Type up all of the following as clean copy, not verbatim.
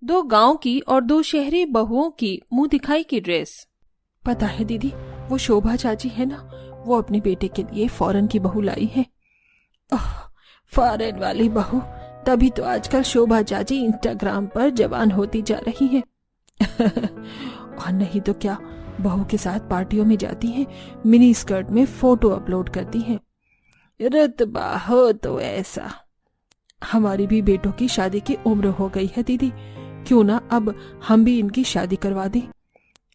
2 गांव की और 2 शहरी बहुओं की मुंह दिखाई की ड्रेस। पता है दीदी, वो शोभा चाची है ना, वो अपने बेटे के लिए फॉरेन की बहू लाई है। फॉरेन वाली बहू, तभी तो आजकल शोभा चाची इंस्टाग्राम पर जवान होती जा रही है। और नहीं तो क्या, बहू के साथ पार्टियों में जाती हैं, मिनी स्कर्ट में फोटो अपलोड करती हैं। रुतबा हो तो ऐसा। हमारी भी बेटों की शादी की उम्र हो गई है दीदी, क्यों ना अब हम भी इनकी शादी करवा दें।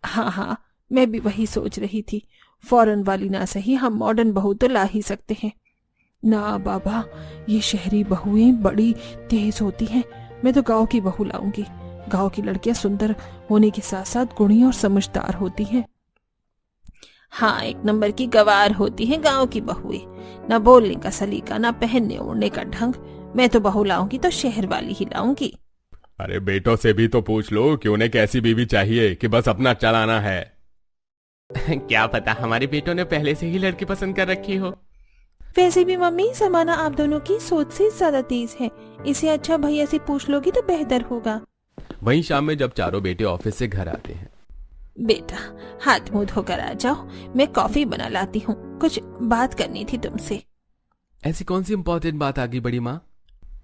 हाँ, मैं भी वही सोच रही थी, फॉरेन वाली ना सही, हम मॉडर्न बहू तो ला ही सकते हैं। ना बाबा, ये शहरी बहुएं बड़ी तेज होती हैं, मैं तो गांव की बहू लाऊंगी। गांव की लड़कियां सुंदर होने के साथ साथ गुणी और समझदार होती हैं। हाँ, 1 नंबर की गवार होती है गांव की बहुएं, ना बोलने का सलीका, ना पहनने ओढ़ने का ढंग। मैं तो बहू लाऊंगी तो शहर वाली ही लाऊंगी। अरे बेटों से भी तो पूछ लो कि उन्हें कैसी बीवी चाहिए कि बस अपना चलाना है। क्या पता हमारे बेटों ने पहले से ही लड़की पसंद कर रखी हो। वैसे भी मम्मी, जमाना आप दोनों की सोच से ज्यादा तेज है, इसे अच्छा भैया से पूछ लोगी तो बेहतर होगा। वहीं शाम में जब चारों बेटे ऑफिस से घर आते हैं। बेटा, हाथ मुंह धोकर आ जाओ, मैं कॉफी बना लाती हूँ, कुछ बात करनी थी तुमसे। ऐसी कौन सी इम्पोर्टेंट बात आ गई बड़ी माँ?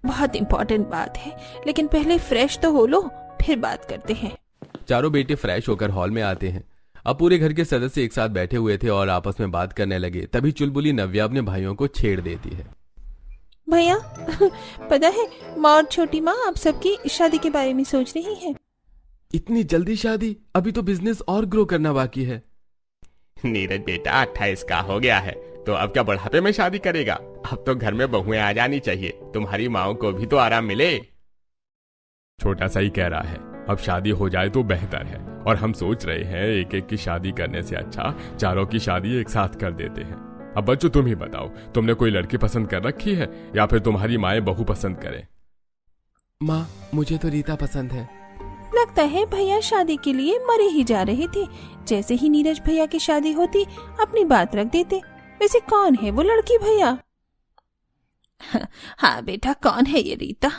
बहुत इम्पोर्टेंट बात है, लेकिन पहले फ्रेश तो हो लो, फिर बात करते हैं। चारों बेटे फ्रेश होकर हॉल में आते हैं। अब पूरे घर के सदस्य एक साथ बैठे हुए थे और आपस में बात करने लगे। तभी चुलबुली नव्या अपने भाइयों को छेड़ देती है। भैया, पता है माँ और छोटी माँ आप सबकी शादी के बारे में सोच रही है। इतनी जल्दी शादी? अभी तो बिजनेस और ग्रो करना बाकी है। नीरज बेटा 28 का हो गया है, तो अब क्या बुढ़ापे में शादी करेगा? अब तो घर में बहुएं आ जानी चाहिए, तुम्हारी माओ को भी तो आराम मिले। छोटा सा ही कह रहा है, अब शादी हो जाए तो बेहतर है। और हम सोच रहे हैं एक एक की शादी करने से अच्छा चारों की शादी एक साथ कर देते हैं। अब बच्चों तुम ही बताओ, तुमने कोई लड़की पसंद कर रखी है या फिर तुम्हारी माएं बहू पसंद करें? माँ, मुझे तो रीता पसंद है। लगता है भैया शादी के लिए मरे ही जा रहे थे। जैसे ही नीरज भैया की शादी होती अपनी बात रख देते। वैसे कौन है वो लड़की भैया? हाँ बेटा, कौन है ये रीता?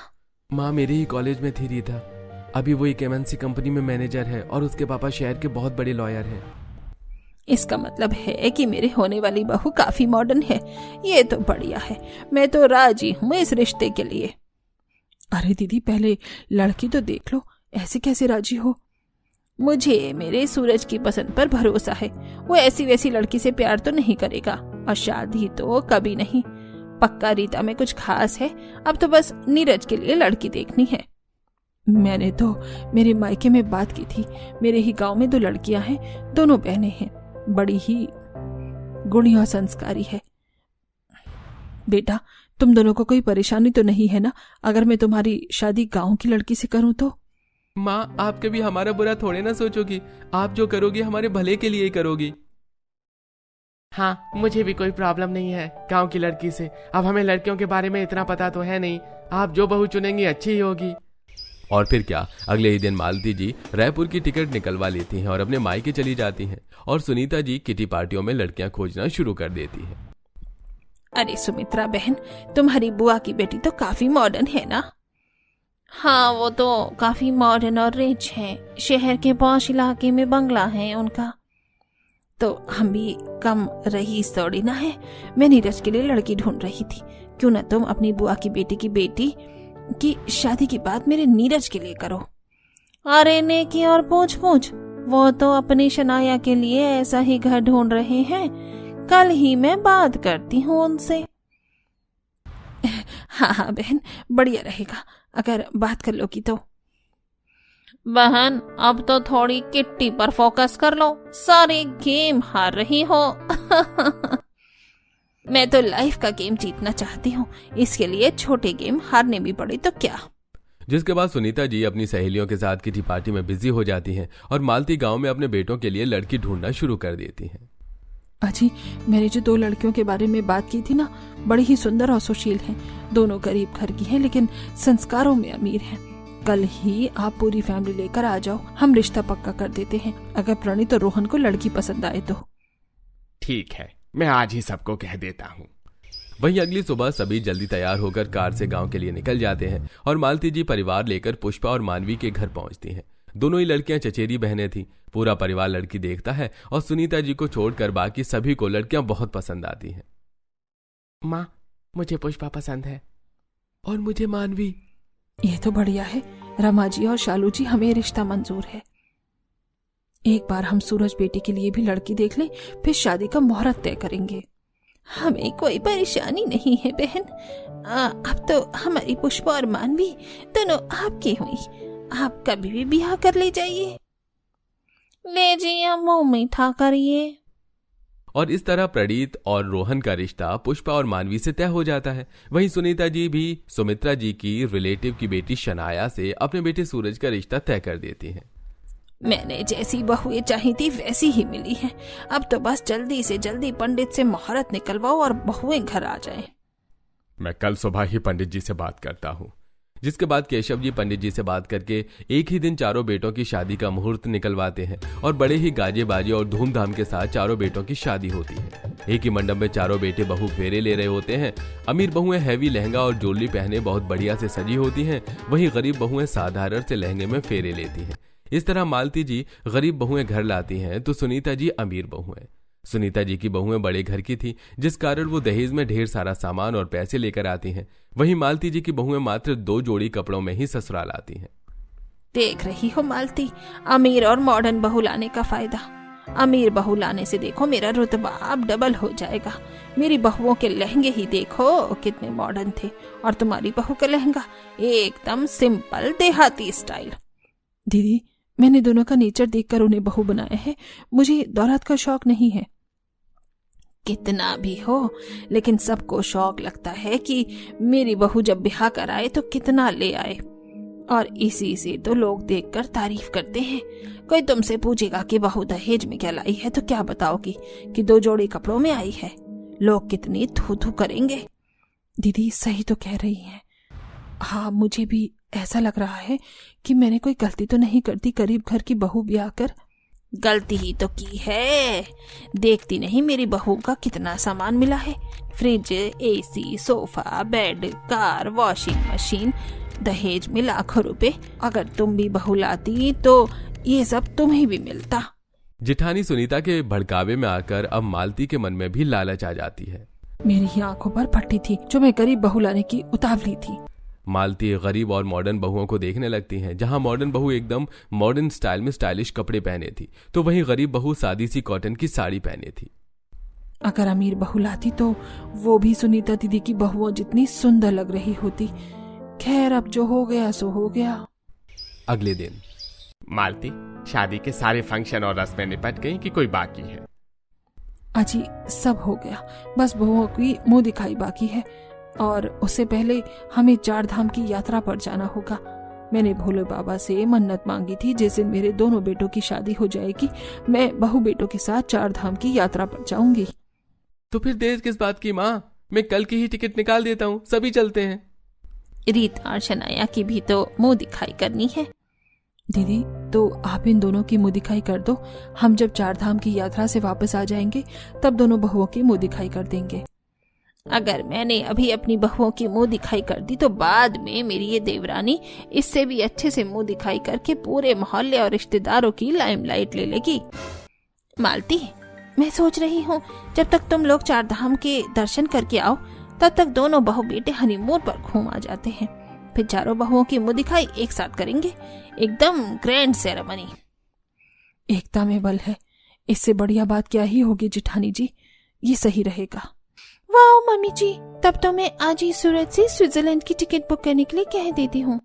माँ, मेरे ही कॉलेज में थी रीता। अभी वो एक MNC कंपनी में मैनेजर है और उसके पापा शहर के बहुत बड़े लॉयर हैं। इसका मतलब है कि मेरे होने वाली बहू काफी मॉडर्न है। ये तो बढ़िया है, मैं तो राजी हूँ इस रिश्ते के लिए। अरे दीदी, पहले लड़की तो देख लो, ऐसे कैसे राजी हो? मुझे मेरे सूरज की पसंद पर भरोसा है। वो ऐसी वैसी लड़की से प्यार तो नहीं करेगा और शादी तो कभी नहीं। पक्का रीता में कुछ खास है। अब तो बस नीरज के लिए लड़की देखनी है। मैंने तो मेरे मायके में बात की थी। मेरे ही गांव में 2 लड़कियां हैं, दोनों बहनें हैं, बड़ी ही गुणी और संस्कारी है। बेटा, तुम दोनों को कोई परेशानी तो नहीं है ना अगर मैं तुम्हारी शादी गांव की लड़की से करूं तो? माँ, आप कभी हमारा बुरा थोड़े ना सोचोगी। आप जो करोगी हमारे भले के लिए ही करोगी। हाँ, मुझे भी कोई प्रॉब्लम नहीं है गांव की लड़की से। अब हमें लड़कियों के बारे में इतना पता तो है नहीं। आप जो बहू चुनेंगी अच्छी ही होगी। और फिर क्या, अगले ही दिन मालती जी रायपुर की टिकट निकलवा लेती हैं और अपने मायके चली जाती हैं। और सुनीता जी किटी पार्टियों में लड़कियां खोजना शुरू कर देती हैं। अरे सुमित्रा बहन, तुम्हारी बुआ की बेटी तो काफी मॉडर्न है ना? हाँ, वो तो काफी मॉडर्न और रिच है। शहर के पॉश इलाके में बंगला है उनका। तो हम भी कम रईस थोड़ी ना है। मैं नीरज के लिए लड़की ढूंढ रही थी। क्यों ना तुम अपनी बुआ की बेटी की शादी की बात मेरे नीरज के लिए करो। अरे नेकी और पूछ वो तो अपनी शनाया के लिए ऐसा ही घर ढूंढ रहे हैं। कल ही मैं बात करती हूँ उनसे। हाँ बहन, बढ़िया रहेगा अगर बात कर लोगी तो। बहन, अब तो थोड़ी किट्टी पर फोकस कर लो, सारे गेम हार रही हो। मैं तो लाइफ का गेम जीतना चाहती हूँ, इसके लिए छोटे गेम हारने भी पड़े तो क्या। जिसके बाद सुनीता जी अपनी सहेलियों के साथ किटी पार्टी में बिजी हो जाती हैं और मालती गांव में अपने बेटों के लिए लड़की ढूंढना शुरू कर देती हैं। अजी, मैंने जो 2 लड़कियों के बारे में बात की थी ना, बड़ी ही सुंदर और सुशील हैं। दोनों गरीब घर की हैं लेकिन संस्कारों में अमीर हैं। कल ही आप पूरी फैमिली लेकर आ जाओ, हम रिश्ता पक्का कर देते हैं। अगर प्रणीत और रोहन को लड़की पसंद आए तो। ठीक है, मैं आज ही सबको कह देता हूँ। वहीं अगली सुबह सभी जल्दी तैयार होकर कार से गांव के लिए निकल जाते हैं और मालती जी परिवार लेकर पुष्पा और मानवी के घर पहुंचती हैं। दोनों ही लड़कियां चचेरी बहनें थीं। पूरा परिवार लड़की देखता है और सुनीता जी को छोड़कर बाकी सभी को लड़कियां बहुत पसंद आती हैं। माँ, मुझे पुष्पा पसंद है। और मुझे मानवी। ये तो बढ़िया है, रमा जी और शालू जी, हमें रिश्ता मंजूर है। एक बार हम सूरज बेटी के लिए भी लड़की देख लें, फिर शादी का मुहूर्त तय करेंगे। हमें कोई परेशानी नहीं है बहन। अब तो हमारी पुष्पा और मानवी दोनों आपकी हुई। आप कभी भी ब्याह कर ले जाइए। ले जाइए, मुंह मीठा करिए। और इस तरह प्रणीत और रोहन का रिश्ता पुष्पा और मानवी से तय हो जाता है। वहीं सुनीता जी भी सुमित्रा जी की रिलेटिव की बेटी शनाया से अपने बेटे सूरज का रिश्ता तय कर देती हैं। मैंने जैसी बहुएं चाही थी वैसी ही मिली हैं। अब तो बस जल्दी से जल्दी पंडित से मुहूर्त निकलवाओ और बहुएं घर आ जाएं। मैं कल सुबह ही पंडित जी से बात करता हूँ। जिसके बाद केशव जी पंडित जी से बात करके एक ही दिन चारों बेटों की शादी का मुहूर्त निकलवाते हैं और बड़े ही गाजे बाजे और धूमधाम के साथ चारों बेटों की शादी होती है। एक ही मंडप में चारों बेटे बहू फेरे ले रहे होते हैं। अमीर बहुएं हैवी लहंगा और ज्वेलरी पहने बहुत बढ़िया से सजी होती हैं, वहीं गरीब बहुएं साधारण से लहंगे में फेरे लेती हैं। इस तरह मालती जी गरीब बहुएं घर लाती हैं तो सुनीता जी अमीर बहुएं। सुनीता जी की बहुएं बड़े घर की थी, जिस कारण वो दहेज में ढेर सारा सामान और पैसे लेकर आती हैं। वहीं मालती जी की बहुएं मात्र 2 जोड़ी कपड़ों में ही ससुराल आती हैं। देख रही हो मालती, अमीर और मॉडर्न बहू लाने का फायदा। अमीर बहू लाने से देखो मेरा रुतबा अब डबल हो जाएगा। मेरी बहुओं के लहंगे ही देखो कितने मॉडर्न थे, और तुम्हारी बहू का लहंगा एकदम सिंपल देहाती स्टाइल। दीदी, मैंने दोनों का नेचर देखकर उन्हें बहू बनाया है। मुझे दौलत का शौक नहीं है। कितना भी हो, लेकिन सबको शौक लगता है कि मेरी बहू जब ब्याह कराए तो कितना ले आए, और इसी से तो लोग देखकर तारीफ करते हैं। कोई तुमसे पूछेगा कि बहू दहेज में क्या लाई है तो क्या बताओगी कि 2 जोड़ी कपड़ों में आई है। लोग कितनी थू थू करेंगे। दीदी सही तो कह रही हैं। हाँ, मुझे भी ऐसा लग रहा है कि मैंने कोई गलती तो नहीं कर दी गरीब घर की बहू ब्याह कर। गलती ही तो की है। देखती नहीं मेरी बहू का कितना सामान मिला है। Fridge, AC, sofa, bed, car, washing machine, दहेज में लाखों रुपए। अगर तुम भी बहू लाती तो ये सब तुम्हें भी मिलता। जिठानी सुनीता के भड़कावे में आकर अब मालती के मन में भी लालच आ जाती है। मेरी ही आंखों पर पट्टी थी जो मैं गरीब बहू लाने की उतावली थी। मालती गरीब और मॉडर्न बहुओं को देखने लगती हैं। जहां मॉडर्न बहू एकदम मॉडर्न स्टाइल में स्टाइलिश कपड़े पहने थी, तो वहीं गरीब बहू सादी सी कॉटन की साड़ी पहने थी। अगर अमीर बहू लाती तो वो भी सुनीता दीदी की बहुओं जितनी सुंदर लग रही होती। खैर, अब जो हो गया सो हो गया। अगले दिन मालती, शादी के सारे फंक्शन और रस्में निपट गई कि कोई बाकी है? अजी, सब हो गया, बस बहुओं की मुंह दिखाई बाकी है। और उससे पहले हमें 4 धाम की यात्रा पर जाना होगा। मैंने भोले बाबा से मन्नत मांगी थी, जिस दिन मेरे दोनों बेटों की शादी हो जाएगी मैं बहू बेटों के साथ 4 धाम की यात्रा पर जाऊंगी। तो फिर देर किस बात की माँ? मैं कल की ही टिकट निकाल देता हूँ, सभी चलते हैं। रीता और शनाया की भी तो मुंह दिखाई करनी है। दीदी, तो आप इन दोनों की मुंह दिखाई कर दो। हम जब 4 धाम की यात्रा से वापस आ जाएंगे तब दोनों बहुओं की मुंह दिखाई कर देंगे। अगर मैंने अभी अपनी बहुओं की मुंह दिखाई कर दी तो बाद में मेरी ये देवरानी इससे भी अच्छे से मुंह दिखाई करके पूरे मोहल्ले और रिश्तेदारों की लाइमलाइट ले लेगी। मालती, मैं सोच रही हूँ जब तक तुम लोग 4 धाम के दर्शन करके आओ तब तक दोनों बहू बेटे हनीमून पर घूम आ जाते हैं। फिर चारों बहुओं की मुंह दिखाई एक साथ करेंगे, एकदम ग्रैंड सेरेमनी। एकता में बल है, इससे बढ़िया बात क्या ही होगी जिठानी जी। ये सही रहेगा। वाह मम्मी जी, तब तो मैं आज ही सूरत से स्विट्जरलैंड की टिकट बुक करने के लिए कह देती हूँ।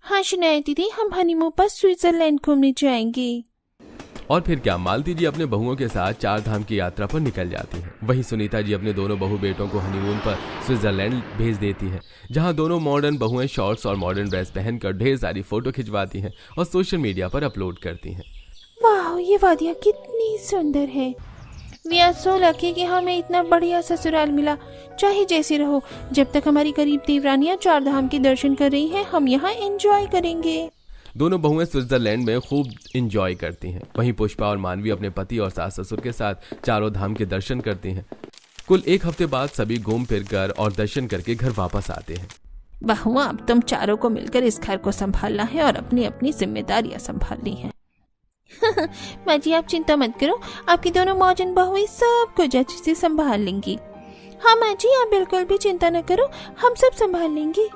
हाँ शनाया दीदी, हम हनीमून पर स्विट्जरलैंड घूमने जाएंगे। और फिर क्या, मालती जी अपने बहुओं के साथ 4 धाम की यात्रा पर निकल जाती हैं। वहीं सुनीता जी अपने दोनों बहू बेटों को हनीमून पर स्विट्जरलैंड भेज देती हैं, जहां दोनों मॉडर्न बहुएं शॉर्ट्स और मॉडर्न ड्रेस पहनकर ढेर सारी फोटो खिंचवाती हैं और सोशल मीडिया पर अपलोड करती हैं। वाह, ये वादियाँ कितनी सुंदर है। वी आर सो लकी कि हमें इतना बढ़िया ससुराल मिला। चाहे जैसे रहो, जब तक हमारी गरीब देवरानियां 4 धाम के दर्शन कर रही हैं, हम यहाँ एंजॉय करेंगे। दोनों बहुएं स्विट्जरलैंड में खूब एंजॉय करती हैं। वहीं पुष्पा और मानवी अपने पति और सास ससुर के साथ चारों धाम के दर्शन करती हैं। कुल एक हफ्ते बाद सभी घूम फिर कर और दर्शन करके घर वापस आते हैं। बहुआ, अब तुम चारों को मिलकर इस घर को संभालना है और अपनी अपनी जिम्मेदारियां संभालनी है। माँ जी, आप चिंता मत करो, आपकी दोनों मौजन बहुएं सब कुछ अच्छे से संभाल लेंगी। हाँ माँ जी, आप बिल्कुल भी चिंता न करो, हम सब संभाल लेंगी।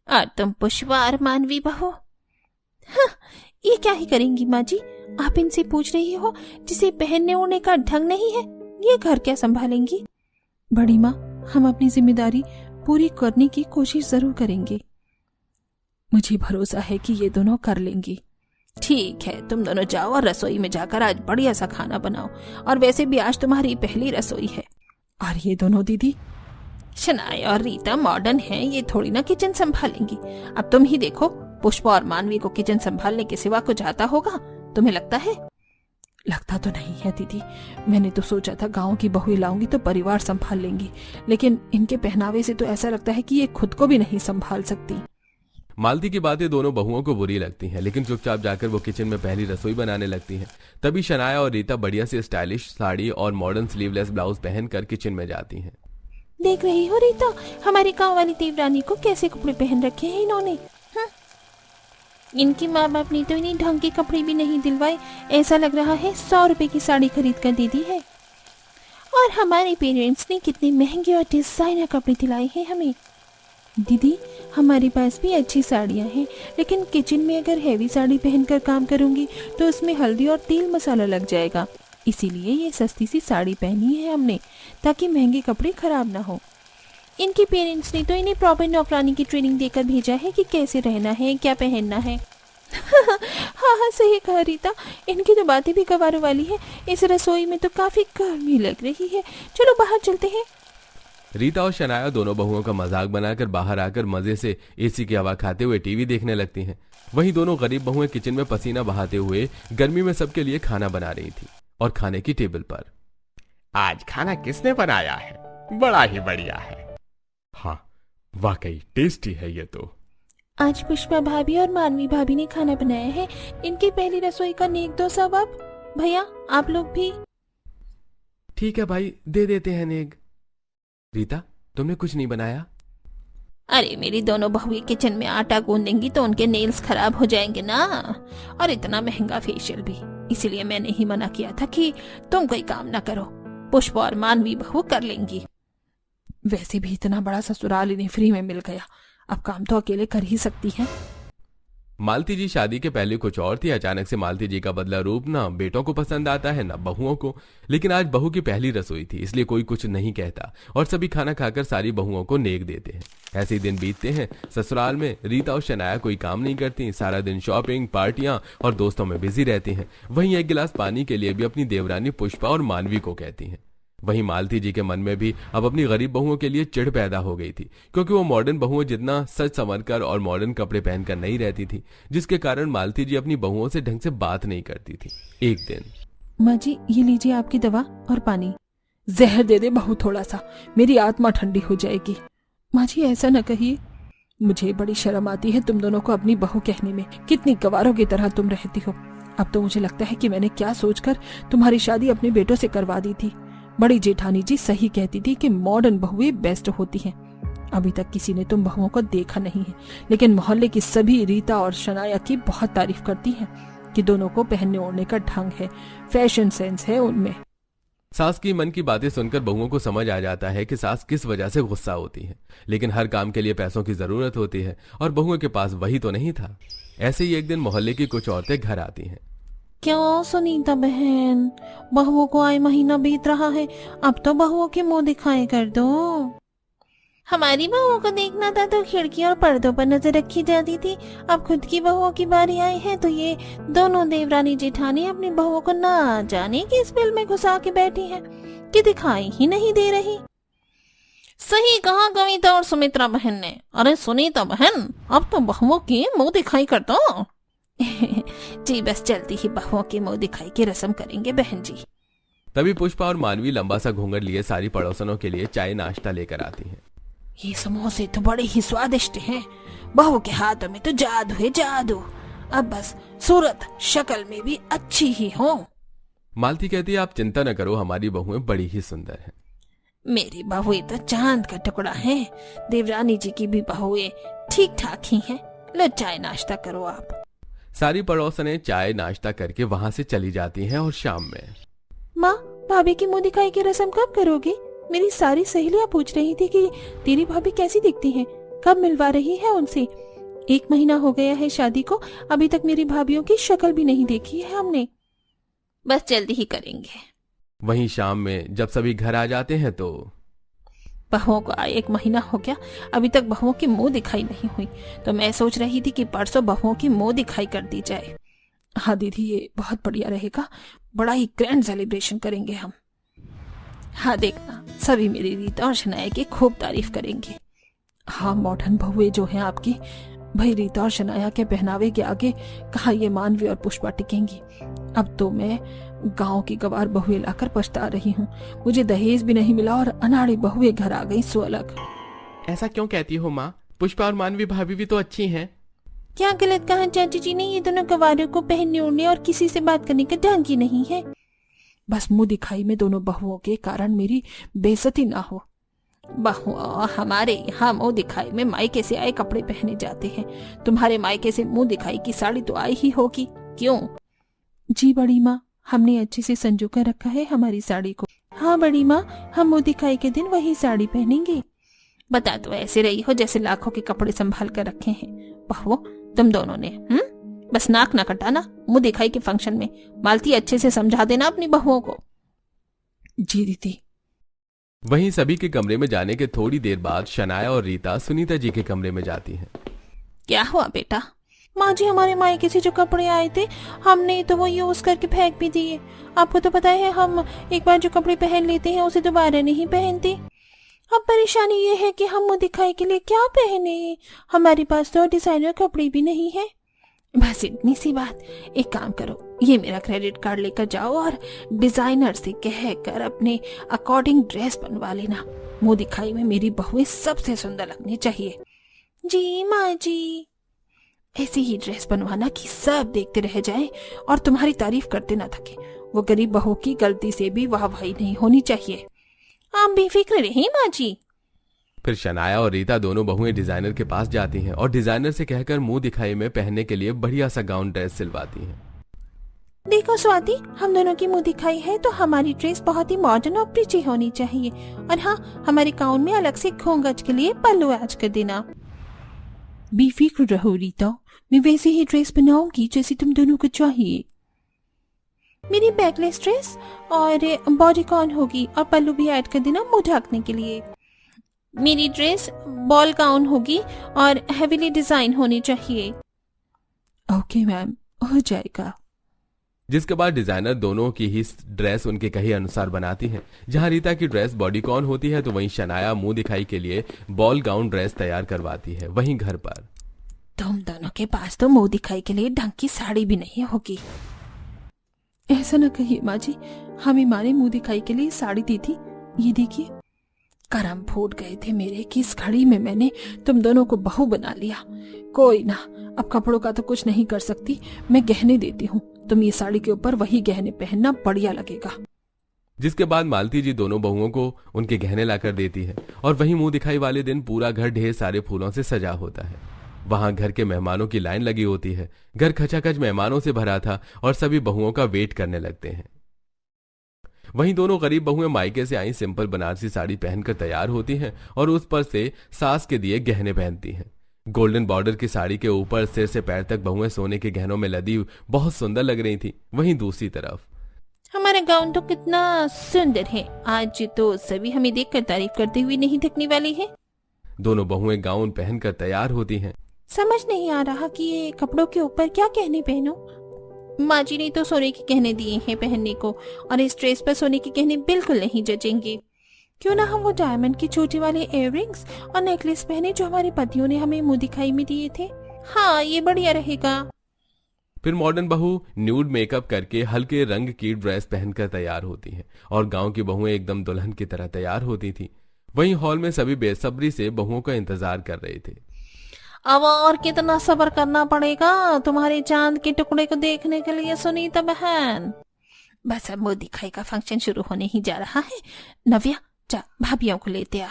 और तुम पुष्पा और मानवी बहू, हाँ, ये क्या ही करेंगी माँ जी? आप इनसे पूछ रही हो जिसे पहनने ओढ़ने का ढंग नहीं है, ये घर क्या संभालेंगी? बड़ी माँ, हम अपनी जिम्मेदारी पूरी करने की कोशिश जरूर करेंगे। मुझे भरोसा है कि ये दोनों कर लेंगी। ठीक है, तुम दोनों जाओ और रसोई में जाकर आज बढ़िया सा खाना बनाओ। और वैसे भी आज तुम्हारी पहली रसोई है। और ये दोनों दीदी? शनाया और रीता मॉडर्न हैं, ये थोड़ी ना किचन संभालेंगी। अब तुम ही देखो, पुष्पा और मानवी को किचन संभालने के सिवा कुछ आता होगा? तुम्हें लगता है? लगता तो नहीं है दीदी। मैंने तो सोचा था गांव की बहुएं लाऊंगी तो परिवार संभाल लेंगी, लेकिन इनके पहनावे से तो ऐसा लगता है कि ये खुद को भी नहीं संभाल सकती। मालती की बातें दोनों बहुओं को बुरी लगती हैं, लेकिन चुपचाप जाकर वो किचन में पहली रसोई बनाने लगती हैं। तभी शनाया और रीता बढ़िया से स्टाइलिश साड़ी और मॉडर्न स्लीवलेस ब्लाउज पहनकर किचन में जाती हैं। देख रही हो रीता, हमारी गांव वाली देवरानी को कैसे कपड़े पहन रखे हैं इन्होंने। इनकी माँ बाप ने तो इन्हें ढंग के कपड़े भी नहीं दिलवाए, ऐसा लग रहा है 100 रुपए की साड़ी खरीद कर दे दी है। और हमारे पेरेंट्स ने कितने महंगे और डिजाइनर कपड़े दिलाए हैं हमें। दीदी, हमारे पास भी अच्छी साड़ियाँ हैं, लेकिन किचन में अगर हैवी साड़ी पहनकर काम करूंगी तो उसमें हल्दी और तेल मसाला लग जाएगा। इसीलिए ये सस्ती सी साड़ी पहनी है हमने, ताकि महंगे कपड़े खराब ना हो। इनके पेरेंट्स ने तो इन्हें प्रॉपर नौकरानी की ट्रेनिंग देकर भेजा है कि कैसे रहना है, क्या पहनना है। हाँ हाँ, सही कहा रीता, इनकी तो बातें भी गवारों वाली है। इस रसोई में तो काफी गर्मी लग रही है, चलो बाहर चलते हैं। रीता और शनाया दोनों बहुओं का मजाक बनाकर बाहर आकर मजे से एसी की हवा खाते हुए टीवी देखने लगती हैं। वहीं दोनों गरीब बहुएं किचन में पसीना बहाते हुए गर्मी में सबके लिए खाना बना रही थी। और खाने की टेबल पर आज खाना किसने बनाया है? बड़ा ही बढ़िया है। हाँ, वाकई टेस्टी है ये तो। आज पुष्पा भाभी और मानवी भाभी ने खाना बनाया है। इनकी पहली रसोई का नेक दो सबब। भैया, आप लोग भी। ठीक है भाई, दे देते हैं नेग। रीता, तुमने कुछ नहीं बनाया? अरे मेरी दोनों बहुएं किचन में आटा गूंदेंगी तो उनके नेल्स खराब हो जाएंगे ना, और इतना महंगा फेशियल भी। इसीलिए मैंने ही मना किया था कि तुम कोई काम ना करो, पुष्पा और मानवी बहू कर लेंगी। वैसे भी इतना बड़ा ससुराल इन्हें फ्री में मिल गया, अब काम तो अकेले कर ही सकती हैं। मालती जी शादी के पहले कुछ और थी। अचानक से मालती जी का बदला रूप ना बेटों को पसंद आता है ना बहुओं को। लेकिन आज बहू की पहली रसोई थी, इसलिए कोई कुछ नहीं कहता और सभी खाना खाकर सारी बहुओं को नेक देते हैं। ऐसे ही दिन बीतते हैं। ससुराल में रीता और शनाया कोई काम नहीं करती, सारा दिन शॉपिंग, पार्टियां और दोस्तों में बिजी रहती हैं। वहीं एक गिलास पानी के लिए भी अपनी देवरानी पुष्पा और मानवी को कहती हैं। वहीं मालती जी के मन में भी अब अपनी गरीब बहुओं के लिए चिढ़ पैदा हो गई थी, क्योंकि वो मॉडर्न बहुओं जितना सच संवरकर और मॉडर्न कपड़े पहनकर नहीं रहती थी, जिसके कारण मालती जी अपनी बहुओं से ढंग से बात नहीं करती थी। एक दिन, माँ जी, ये लीजिए आपकी दवा और पानी। जहर दे दे बहू थोड़ा सा, मेरी आत्मा ठंडी हो जाएगी। माँ जी, ऐसा न कहिए, मुझे बड़ी शर्म आती है तुम दोनों को अपनी बहू कहने में। कितनी गवारों की तरह तुम रहती हो। अब तो मुझे लगता है कि मैंने क्या सोचकर तुम्हारी शादी अपने बेटों से करवा दी थी। बड़ी जेठानी जी सही कहती थी कि मॉडर्न बहुएं बेस्ट होती हैं। अभी तक किसी ने तुम बहुओं को देखा नहीं है, लेकिन मोहल्ले की सभी रीता और शनाया की बहुत तारीफ करती हैं कि दोनों को पहनने ओढ़ने का ढंग है, फैशन सेंस है उनमें। सास की मन की बातें सुनकर बहुओं को समझ आ जाता है कि सास किस वजह से गुस्सा होती है, लेकिन हर काम के लिए पैसों की जरूरत होती है और बहुओं के पास वही तो नहीं था। ऐसे ही एक दिन मोहल्ले की कुछ औरतें घर आती हैं। क्यों सुनीता बहन, बहुओं को आए महीना बीत रहा है, अब तो बहुओं के मुंह दिखाए कर दो। हमारी बहुओं को देखना था तो खिड़की और पर्दों पर नजर रखी जाती थी। अब खुद की बहुओं की बारी आई है तो ये दोनों देवरानी जेठानी अपनी बहुओं को ना जाने किस बिल में घुसा के बैठी हैं कि दिखाई ही नहीं दे रही। सही कहा कविता और सुमित्रा बहन ने। अरे सुनीता बहन, अब तो बहुओं के मुंह दिखाई कर दो। जी बस जल्दी ही बहुओं के मुंह दिखाई की रस्म करेंगे बहन जी। तभी पुष्पा और मानवी लंबा सा घूंघट लिए सारी पड़ोसनों के लिए चाय नाश्ता लेकर आती हैं। ये समोसे तो बड़े ही स्वादिष्ट हैं। बहू के हाथों में तो जादू है जादू। अब बस सूरत शक्ल में भी अच्छी ही हो। मालती कहती है, आप चिंता न करो, हमारी बहुएं बड़ी ही सुंदर हैं। मेरी बहुएं तो चांद का टुकड़ा है। देवरानी जी की भी बहुएं ठीक ठाक ही हैं। लो चाय नाश्ता करो आप। सारी पड़ोसनें चाय नाश्ता करके वहां से चली जाती हैं और शाम में माँ, भाभी की मुंह दिखाई की रस्म कब करोगी? मेरी सारी सहेलियां पूछ रही थी कि तेरी भाभी कैसी दिखती हैं, कब मिलवा रही है उनसे। 1 महीना हो गया है शादी को, अभी तक मेरी भाभीयों की शक्ल भी नहीं देखी है हमने। बस जल्दी ही करेंगे। वहीं शाम में जब सभी घर आ जाते हैं तो बहुओं को आए 1 महीना हो गया, अभी तक बहुओं की मुंह दिखाई नहीं हुई। तो मैं सोच रही थी कि परसों बहुओं की मुंह दिखाई कर दी जाए। हाँ दीदी, ये बहुत बढ़िया रहेगा, बड़ा ही ग्रैंड सेलिब्रेशन करेंगे हम। हाँ देखना, सभी मेरी रीता और शनाया की खूब तारीफ करेंगे। हाँ, मॉडर्न बहुएं जो हैं आपकी, भाई रीता और शनाया के पहनावे के आगे कहाँ ये मानवी और पुष्पा टिकेंगी। अब तो मैं गांव की गवार बहुएं लाकर पछता रही हूँ। मुझे दहेज भी नहीं मिला और अनाड़ी बहुएं घर आ गई सो अलग। ऐसा क्यों कहती हो माँ? पुष्पा और मानवी भाभी भी तो अच्छी हैं। क्या गलत कहा चाची जी ने? ये दोनों गवारों को पहनने ओढ़ने और किसी से बात करने का ढंग ही नहीं है। बस मुंह दिखाई में दोनों बहुओं के कारण मेरी बेइज्जती ना हो। बहुओं, हमारे यहाँ मुंह दिखाई में मायके से आए कपड़े पहने जाते हैं। तुम्हारे मायके से मुंह दिखाई की साड़ी तो आई ही होगी, क्यों? जी बड़ी माँ, हमने अच्छे से संजो कर रखा है हमारी साड़ी को। हाँ बड़ी माँ, हम मुंह दिखाई के दिन वही साड़ी पहनेंगे। बता तो ऐसे रही हो जैसे लाखों के कपड़े संभाल कर रखे हैं। बहुओं, तुम दोनों ने बस नाक ना कटाना मुंह दिखाई के फंक्शन में। मालती, अच्छे से समझा देना अपनी बहुओं को। जी दीदी। वहीं सभी के कमरे में जाने के थोड़ी देर बाद शनाया और रीता सुनीता जी के कमरे में जाती हैं। क्या हुआ बेटा? माँ जी, हमारे मायके से जो कपड़े आए थे हमने तो वो यूज करके फेंक भी दिए। आपको तो पता है हम एक बार जो कपड़े पहन लेते हैं उसे दोबारा नहीं पहनते। अब परेशानी ये है कि हम मुंह दिखाई के लिए क्या पहने, हमारे पास तो डिजाइनर कपड़े भी नहीं है। बस इतनी सी बात। एक काम करो, ये मेरा क्रेडिट कार्ड लेकर जाओ और डिजाइनर से कहकर अपने अकॉर्डिंग ड्रेस बनवा लेना। मुंह दिखाई में मेरी बहुएं सबसे सुंदर लगनी चाहिए। जी माँ जी। ऐसी ही ड्रेस बनवाना कि सब देखते रह जाएं और तुम्हारी तारीफ करते ना थके। वो गरीब बहू की गलती से भी वाहवाही नहीं होनी चाहिए। आप बेफिक्र रहिए माँ जी। फिर शनाया और रीता दोनों बहुएं डिजाइनर के पास जाती हैं और डिजाइनर से कहकर मुंह दिखाई में पहनने के लिए बढ़िया सा गाउन ड्रेस सिलवाती हैं। देखो स्वाति, हम दोनों की मुंह दिखाई है तो हमारी ड्रेस बहुत ही मॉडर्न और प्रीची होनी चाहिए। और हाँ, हमारे गाउन में अलग से घूंघट के लिए पल्लू ऐड कर देना। बेफिक्र रहो रीता, मैं वैसे ही ड्रेस बनाऊंगी जैसी तुम दोनों को चाहिए। मेरी बैकलेस ड्रेस और बॉडी कॉन होगी और पल्लू भी ऐड कर देना मुंह ढकने के लिए। मेरी ड्रेस बॉल गाउन होगी और हेवीली डिजाइन होनी चाहिए। ओके मैम, हो जाएगा। जिसके बाद डिजाइनर दोनों की ही ड्रेस उनके कहे अनुसार बनाती है। जहां रीता की ड्रेस बॉडी कॉन होती है तो वहीं शनाया मुंह दिखाई के लिए बॉल गाउन ड्रेस तैयार करवाती है। वहीं घर पर तुम दोनों के पास तो मुंह दिखाई के लिए ढंग की साड़ी भी नहीं होगी। ऐसा न कहिए माँ जी, हमें माँ ने मुंह दिखाई के लिए साड़ी दी थी। ये देखिए, करम फूट गए थे मेरे कि इस घड़ी में मैंने तुम दोनों को बहू बना लिया। कोई ना, अब कपड़ों का तो कुछ नहीं कर सकती, मैं गहने देती हूँ। तुम ये साड़ी के ऊपर वही गहने पहनना, बढ़िया लगेगा। जिसके बाद मालती जी दोनों बहुओं को उनके गहने लाकर देती है और वहीं मुंह दिखाई वाले दिन पूरा घर ढेर सारे फूलों से सजा होता है। वहां घर के मेहमानों की लाइन लगी होती है। घर खचाखच मेहमानों से भरा था और सभी बहुओं का वेट करने लगते हैं। वहीं दोनों गरीब बहुएं मायके से आई सिंपल बनारसी साड़ी पहनकर तैयार होती हैं और उस पर से सास के दिए गहने पहनती हैं। गोल्डन बॉर्डर की साड़ी के ऊपर सिर से पैर तक बहुएं सोने के गहनों में लदी बहुत सुंदर लग रही थी। वहीं दूसरी तरफ हमारा गाउन तो कितना सुंदर है, आज तो सभी हमें देखकर तारीफ करते हुए नहीं थकने वाली है। दोनों बहुएं गाउन पहनकर तैयार होती हैं। समझ नहीं आ रहा कि ये कपड़ों के ऊपर क्या गहने पहनो। माँ जी ने तो सोने के गहने दिए हैं पहनने को और इस ड्रेस पर सोने के गहने बिल्कुल नहीं जचेंगे। क्यों ना हम वो डायमंड की छोटी वाले इयररिंग्स और नेकलेस पहने जो हमारे पतियों ने हमें मुंह दिखाई में दिए थे। हाँ, ये बढ़िया रहेगा। फिर मॉडर्न बहू न्यूड मेकअप करके हल्के रंग की ड्रेस पहनकर तैयार होती हैं और गांव की बहुएं एकदम दुल्हन की तरह तैयार होती थी। वहीं हॉल में सभी बेसब्री से बहुओं का इंतजार कर रहे थे। अब और कितना सब्र करना पड़ेगा तुम्हारे चांद के टुकड़े को देखने के लिए सुनीता बहन। बस अब मुंह दिखाई का फंक्शन शुरू होने ही जा रहा है। नव्या, जा भाभियों को लेते आ।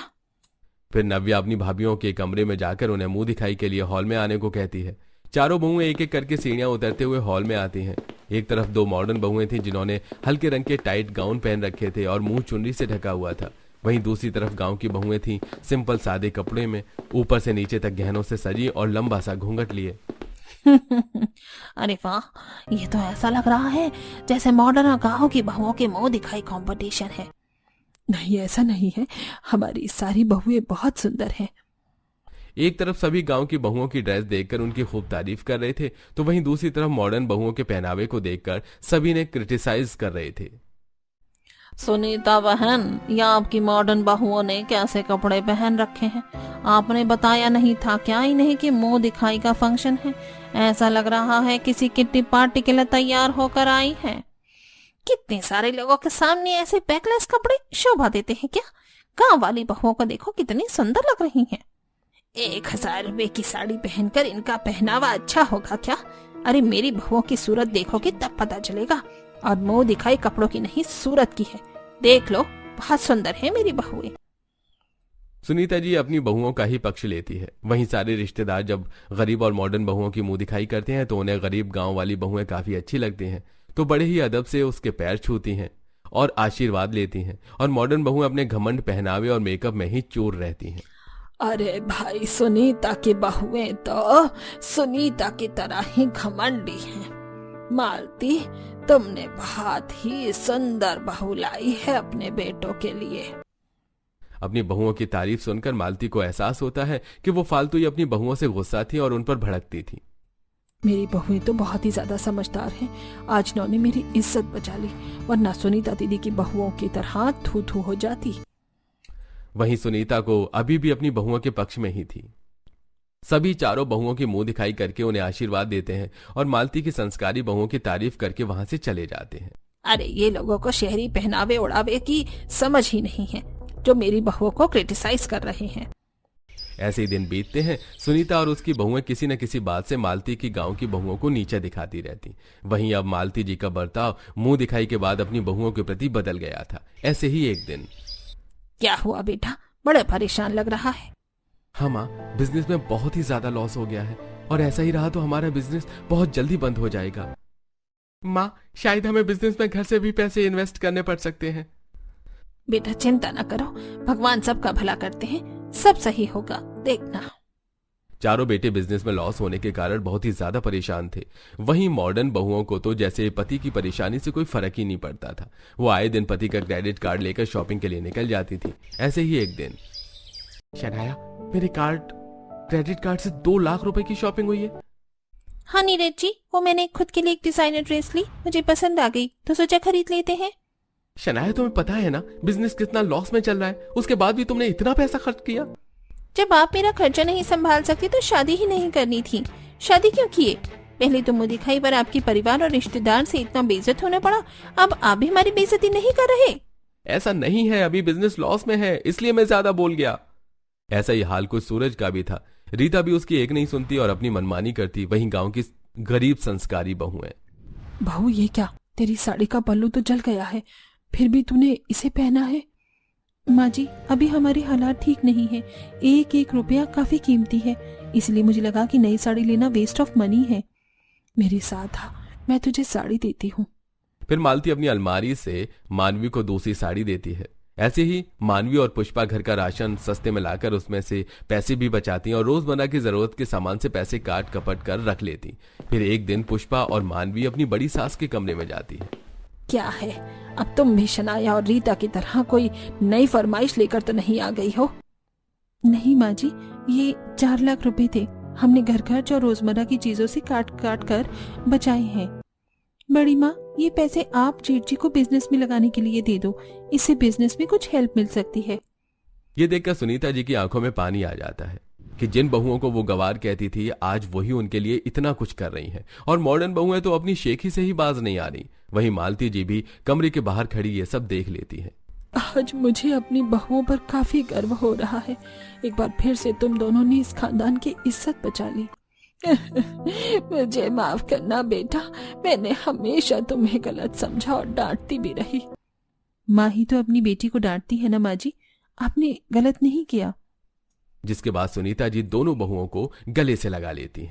फिर नव्या अपनी भाभीियों के कमरे में जाकर उन्हें मुंह दिखाई के लिए हॉल में आने को कहती है। चारों बहुएं एक एक करके सीढ़ियां उतरते हुए हॉल में आती हैं। एक तरफ दो मॉडर्न बहुएं थीं जिन्होंने हल्के रंग के टाइट गाउन पहन रखे थे और मुंह चुनरी से ढका हुआ था। वहीं दूसरी तरफ गांव की बहुएं थीं सिंपल सादे कपड़े में, ऊपर से नीचे तक गहनों से सजी और लंबा सा घूंघट लिए। अरे वाह, ये तो ऐसा लग रहा है जैसे मॉडर्न गांव की बहुओं के मुंह दिखाई कंपटीशन है। नहीं, ऐसा नहीं है, हमारी सारी बहुएं बहुत सुंदर हैं। एक तरफ सभी गांव की बहुओं की ड्रेस देखकर उनकी खूब तारीफ कर रहे थे, तो वहीं दूसरी तरफ मॉडर्न बहुओं के पहनावे को देखकर सभी ने क्रिटिसाइज कर रहे थे। सुनीता बहन, या आपकी मॉडर्न बहुओं ने कैसे कपड़े पहन रखे हैं? आपने बताया नहीं था क्या इन्हें कि मुंह दिखाई का फंक्शन है? ऐसा लग रहा है किसी किट्टी पार्टी के लिए तैयार होकर आई है। कितने सारे लोगों के सामने ऐसे बैकलेस कपड़े शोभा देते हैं क्या? गांव वाली बहुओं को देखो कितनी सुंदर लग रही हैं। 1000 रुपए की साड़ी पहनकर इनका पहनावा अच्छा होगा क्या? अरे मेरी बहुओं की सूरत देखोगे तब पता चलेगा। और मुंह दिखाई कपड़ों की नहीं, सूरत की है। देख लो, बहुत सुंदर है मेरी बहुएं। सुनीता जी अपनी बहुओं का ही पक्ष लेती है। वहीं सारे रिश्तेदार जब गरीब और मॉडर्न बहुओं की मुंह दिखाई करते हैं तो उन्हें गरीब गांव वाली बहुएं काफी अच्छी लगती हैं, तो बड़े ही अदब से उसके पैर छूती हैं और आशीर्वाद लेती हैं। और मॉडर्न बहुएं अपने घमंड पहनावे और मेकअप में ही चूर रहती हैं। अरे भाई, सुनीता की बहुएं तो सुनीता की तरह ही घमंडी हैं। मालती, तुमने बहुत ही सुंदर बहू लाई है अपने बेटों के लिए। अपनी बहुओं की तारीफ सुनकर मालती को एहसास होता है कि वो फालतू ही अपनी बहुओं से गुस्सा थी और उन पर भड़कती थी। मेरी बहुएं तो बहुत ही ज्यादा समझदार हैं। आज इन्होंने मेरी इज्जत बचा ली, वरना सुनीता दीदी की बहुओं की तरह थू थू हो जाती। वहीं सुनीता को अभी भी अपनी बहुओं के पक्ष में ही थी। सभी चारों बहुओं की मुंह दिखाई करके उन्हें आशीर्वाद देते हैं और मालती की संस्कारी बहुओं की तारीफ करके वहां से चले जाते हैं। अरे ये लोगों को शहरी पहनावे उड़ावे की समझ ही नहीं है, जो मेरी बहुओं को क्रिटिसाइज कर रहे हैं। ऐसे ही दिन बीतते हैं। सुनीता और उसकी बहुएं किसी न किसी बात से मालती की गांव की बहुओं को नीचे दिखाती रहती। वहीं अब मालती जी का बर्ताव मुंह दिखाई के बाद अपनी बहुओं के प्रति बदल गया था। ऐसे ही एक दिन, क्या हुआ बेटा, बड़े परेशान लग रहा है? हाँ माँ, बिजनेस में बहुत ही ज्यादा लॉस हो गया है और ऐसा ही रहा तो हमारा बिजनेस बहुत जल्दी बंद हो जाएगा। माँ, शायद हमें बिजनेस में घर से भी पैसे इन्वेस्ट करने पड़ सकते हैं। बेटा चिंता न करो, भगवान सबका भला करते हैं, सब सही होगा, देखना। चारों बेटे बिजनेस में लॉस होने के कारण बहुत ही ज्यादा परेशान थे। वहीं मॉडर्न बहुओं को तो जैसे पति की परेशानी से कोई फर्क ही नहीं पड़ता था। वो आए दिन पति का क्रेडिट कार्ड लेकर शॉपिंग के लिए निकल जाती थी। ऐसे ही एक दिन, शनाया, मेरे क्रेडिट कार्ड से 2 लाख रुपए की शॉपिंग हुई है। हाँ नीरज जी, वो मैंने खुद के लिए एक डिजाइनर ड्रेस ली, मुझे पसंद आ गई तो सोचा खरीद लेते हैं। शनाया, तुम्हें पता है ना बिजनेस कितना लॉस में चल रहा है, उसके बाद भी तुमने इतना पैसा खर्च किया। जब आप मेरा खर्चा नहीं संभाल सकते तो शादी ही नहीं करनी थी। शादी क्यों किए? पहले तो मुंह दिखाई पर आपके परिवार और रिश्तेदार से इतना बेइज्जत होना पड़ा, अब आप भी हमारी बेइज्जती नहीं कर रहे। ऐसा नहीं है, अभी बिजनेस लॉस में है, इसलिए मैं ज्यादा बोल गया। ऐसा ही हाल कुछ सूरज का भी था। रीता भी उसकी एक नहीं सुनती और अपनी मनमानी करती। वहीं गांव की गरीब संस्कारी बहू है। बहू, ये क्या, तेरी साड़ी का पल्लू तो जल गया है, फिर भी तूने इसे पहना है? माँ जी, अभी हमारे हालात ठीक नहीं है, 1-1 रुपया काफी कीमती है, इसलिए मुझे लगा कि नई साड़ी लेना वेस्ट ऑफ मनी है। मेरे साथ आ, मैं तुझे साड़ी देती हूँ। फिर मालती अपनी अलमारी से मानवी को दूसरी साड़ी देती है। ऐसे ही मानवी और पुष्पा घर का राशन सस्ते में लाकर उसमें से पैसे भी बचाती और रोजमर्रा की जरूरत के सामान से पैसे काट कपट कर रख लेती। फिर एक दिन पुष्पा और मानवी अपनी बड़ी सास के कमरे में जाती है। क्या है, अब तुम भी शनाया और रीता की तरह कोई नई फरमाइश लेकर तो नहीं आ गई हो? नहीं माँ जी, ये 4 लाख रुपए थे, हमने घर खर्च और रोजमर्रा की चीजों से काट काट कर बचाए हैं। बड़ी माँ, ये पैसे आप जेठ जी को बिजनेस में लगाने के लिए दे दो, इससे बिजनेस में कुछ हेल्प मिल सकती है। ये देखकर सुनीता जी की आंखों में पानी आ जाता है कि जिन बहुओं को वो गवार कहती थी आज वही उनके लिए इतना कुछ कर रही हैं। और मॉडर्न बहुएं तो अपनी शेखी से ही बाज नहीं आ रही। वहीं मालती जी भी कमरे के बाहर खड़ी ये सब देख लेती है। आज मुझे अपनी बहुओं पर काफी गर्व हो रहा है। एक बार फिर से तुम दोनों ने इस खानदान की इज्जत बचा ली। मुझे माफ करना बेटा, मैंने हमेशा तुम्हें गलत समझा और डांटती भी रही। माँ ही तो अपनी बेटी को डांटती है ना माँ जी, आपने गलत नहीं किया। जिसके बाद सुनीता जी दोनों बहुओं को गले से लगा लेती हैं।